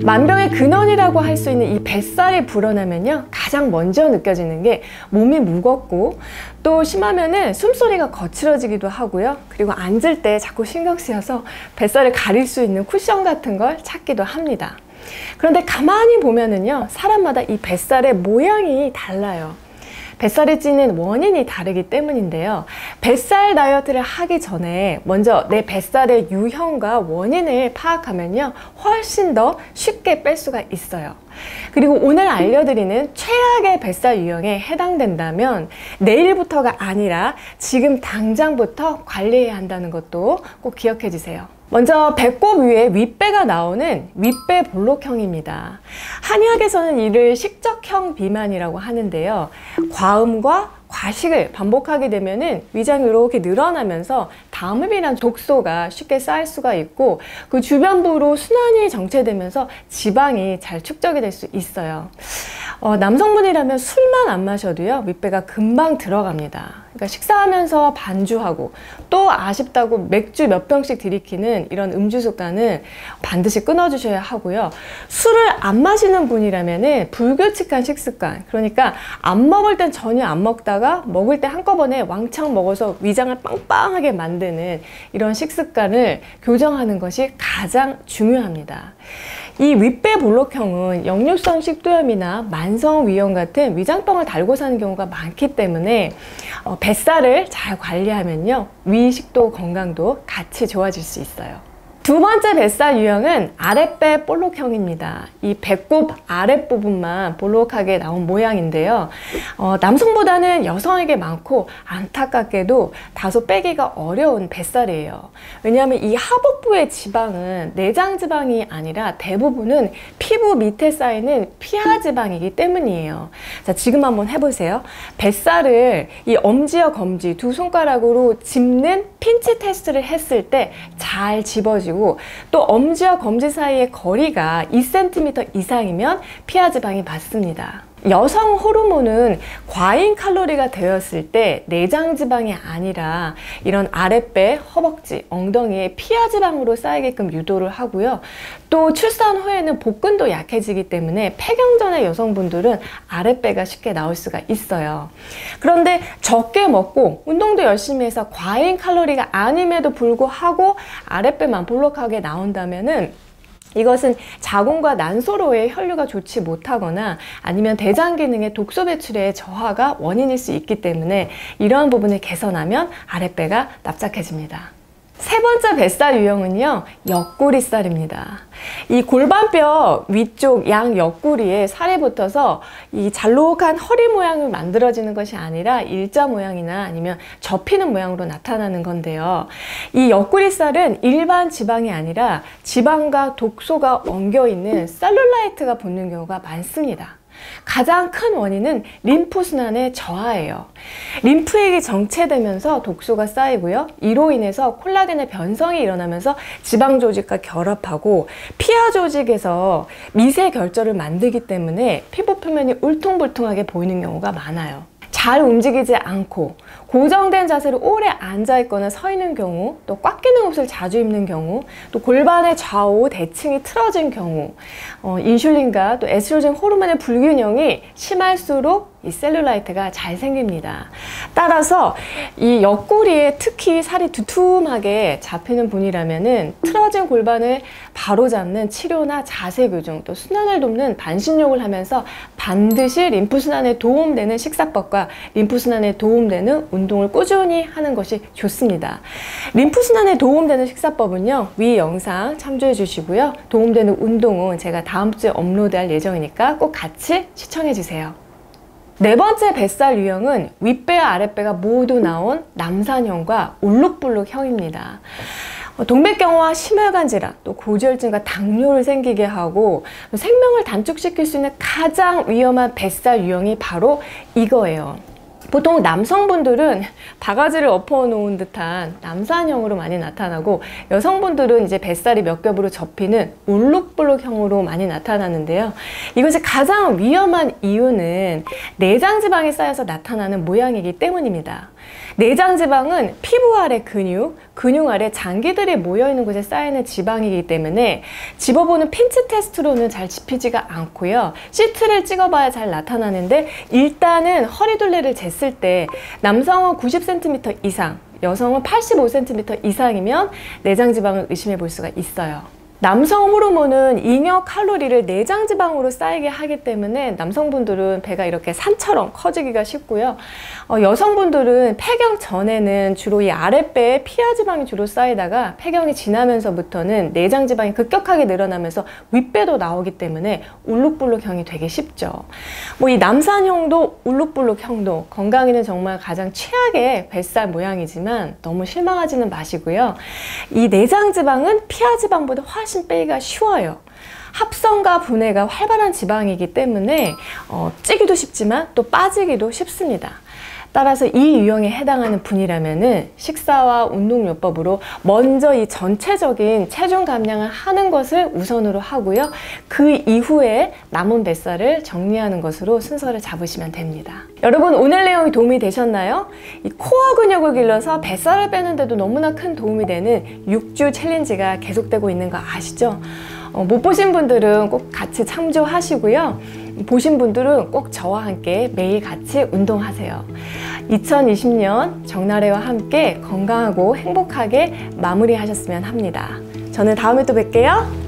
만병의 근원이라고 할 수 있는 이 뱃살이 불어나면요, 가장 먼저 느껴지는 게 몸이 무겁고, 또 심하면은 숨소리가 거칠어지기도 하고요. 그리고 앉을 때 자꾸 신경 쓰여서 뱃살을 가릴 수 있는 쿠션 같은 걸 찾기도 합니다. 그런데 가만히 보면은요, 사람마다 이 뱃살의 모양이 달라요. 뱃살이 찌는 원인이 다르기 때문인데요. 뱃살 다이어트를 하기 전에 먼저 내 뱃살의 유형과 원인을 파악하면요, 훨씬 더 쉽게 뺄 수가 있어요. 그리고 오늘 알려드리는 최악의 뱃살 유형에 해당된다면 내일부터가 아니라 지금 당장부터 관리해야 한다는 것도 꼭 기억해 주세요. 먼저 배꼽 위에 윗배가 나오는 윗배 볼록형입니다. 한의학에서는 이를 식적형 비만이라고 하는데요. 과음과 과식을 반복하게 되면은 위장이 이렇게 늘어나면서 담음이란 독소가 쉽게 쌓일 수가 있고, 그 주변부로 순환이 정체되면서 지방이 잘 축적이 될 수 있어요. 남성분이라면 술만 안 마셔도요, 윗배가 금방 들어갑니다. 그러니까 식사하면서 반주하고 또 아쉽다고 맥주 몇 병씩 들이키는 이런 음주 습관은 반드시 끊어주셔야 하고요. 술을 안 마시는 분이라면은 불규칙한 식습관, 그러니까 안 먹을 땐 전혀 안 먹다가 먹을 때 한꺼번에 왕창 먹어서 위장을 빵빵하게 만드는 이런 식습관을 교정하는 것이 가장 중요합니다. 이 윗배 볼록형은 역류성 식도염이나 만성위염 같은 위장병을 달고 사는 경우가 많기 때문에 뱃살을 잘 관리하면요, 위식도 건강도 같이 좋아질 수 있어요. 두 번째 뱃살 유형은 아랫배 볼록형입니다. 이 배꼽 아랫부분만 볼록하게 나온 모양인데요. 남성보다는 여성에게 많고 안타깝게도 다소 빼기가 어려운 뱃살이에요. 왜냐하면 이 하복부의 지방은 내장 지방이 아니라 대부분은 피부 밑에 쌓이는 피하 지방이기 때문이에요. 자, 지금 한번 해보세요. 뱃살을 이 엄지와 검지 두 손가락으로 짚는 핀치 테스트를 했을 때 잘 집어지고, 또 엄지와 검지 사이의 거리가 2cm 이상이면 피하 지방이 맞습니다. 여성 호르몬은 과잉 칼로리가 되었을 때 내장 지방이 아니라 이런 아랫배, 허벅지, 엉덩이에 피하 지방으로 쌓이게끔 유도를 하고요. 또 출산 후에는 복근도 약해지기 때문에 폐경전의 여성분들은 아랫배가 쉽게 나올 수가 있어요. 그런데 적게 먹고 운동도 열심히 해서 과잉 칼로리가 아님에도 불구하고 아랫배만 볼록하게 나온다면은 이것은 자궁과 난소로의 혈류가 좋지 못하거나 아니면 대장 기능의 독소 배출의 저하가 원인일 수 있기 때문에 이러한 부분을 개선하면 아랫배가 납작해집니다. 세 번째 뱃살 유형은요, 옆구리살입니다. 이 골반뼈 위쪽 양 옆구리에 살이 붙어서 이 잘록한 허리 모양을 만들어지는 것이 아니라 일자 모양이나 아니면 접히는 모양으로 나타나는 건데요. 이 옆구리살은 일반 지방이 아니라 지방과 독소가 엉겨 있는 셀룰라이트가 붙는 경우가 많습니다. 가장 큰 원인은 림프순환의 저하예요. 림프액이 정체되면서 독소가 쌓이고요. 이로 인해서 콜라겐의 변성이 일어나면서 지방 조직과 결합하고 피하 조직에서 미세 결절을 만들기 때문에 피부 표면이 울퉁불퉁하게 보이는 경우가 많아요. 잘 움직이지 않고 고정된 자세로 오래 앉아 있거나 서 있는 경우, 또 꽉 끼는 옷을 자주 입는 경우, 또 골반의 좌우 대칭이 틀어진 경우, 인슐린과 또 에스트로겐 호르몬의 불균형이 심할수록 이 셀룰라이트가 잘 생깁니다. 따라서 이 옆구리에 특히 살이 두툼하게 잡히는 분이라면은 틀어진 골반을 바로잡는 치료나 자세 교정, 또 순환을 돕는 반신욕을 하면서 반드시 림프순환에 도움되는 식사법과 림프순환에 도움되는 운동을 꾸준히 하는 것이 좋습니다. 림프순환에 도움되는 식사법은요, 위 영상 참조해 주시고요. 도움되는 운동은 제가 다음 주에 업로드할 예정이니까 꼭 같이 시청해 주세요. 네 번째 뱃살 유형은 윗배와 아랫배가 모두 나온 남산형과 울룩불룩형입니다. 동맥경화, 심혈관 질환, 또 고지혈증과 당뇨를 생기게 하고 생명을 단축시킬 수 있는 가장 위험한 뱃살 유형이 바로 이거예요. 보통 남성분들은 바가지를 엎어놓은 듯한 남산형으로 많이 나타나고, 여성분들은 이제 뱃살이 몇 겹으로 접히는 울룩불룩형으로 많이 나타나는데요. 이것이 가장 위험한 이유는 내장 지방이 쌓여서 나타나는 모양이기 때문입니다. 내장 지방은 피부 아래 근육 아래 장기들이 모여있는 곳에 쌓이는 지방이기 때문에 집어보는 핀치 테스트로는 잘 집히지가 않고요. CT를 찍어봐야 잘 나타나는데, 일단은 허리둘레를 쟀을 때 남성은 90cm 이상, 여성은 85cm 이상이면 내장 지방을 의심해 볼 수가 있어요. 남성 호르몬은 잉여 칼로리를 내장 지방으로 쌓이게 하기 때문에 남성분들은 배가 이렇게 산처럼 커지기가 쉽고요. 여성분들은 폐경 전에는 주로 이 아랫배에 피하 지방이 주로 쌓이다가 폐경이 지나면서부터는 내장 지방이 급격하게 늘어나면서 윗배도 나오기 때문에 울룩불룩형이 되게 쉽죠. 뭐 이 남산형도 울룩불룩형도 건강에는 정말 가장 최악의 뱃살 모양이지만 너무 실망하지는 마시고요. 이 내장 지방은 피하 지방보다 훨씬 빼기가 쉬워요. 합성과 분해가 활발한 지방이기 때문에 찌기도 쉽지만 또 빠지기도 쉽습니다. 따라서 이 유형에 해당하는 분이라면은 식사와 운동요법으로 먼저 이 전체적인 체중 감량을 하는 것을 우선으로 하고요. 그 이후에 남은 뱃살을 정리하는 것으로 순서를 잡으시면 됩니다. 여러분, 오늘 내용이 도움이 되셨나요? 이 코어 근육을 길러서 뱃살을 빼는데도 너무나 큰 도움이 되는 6주 챌린지가 계속되고 있는 거 아시죠? 못 보신 분들은 꼭 같이 참조하시고요. 보신 분들은 꼭 저와 함께 매일 같이 운동하세요. 2020년 정나래와 함께 건강하고 행복하게 마무리하셨으면 합니다. 저는 다음에 또 뵐게요.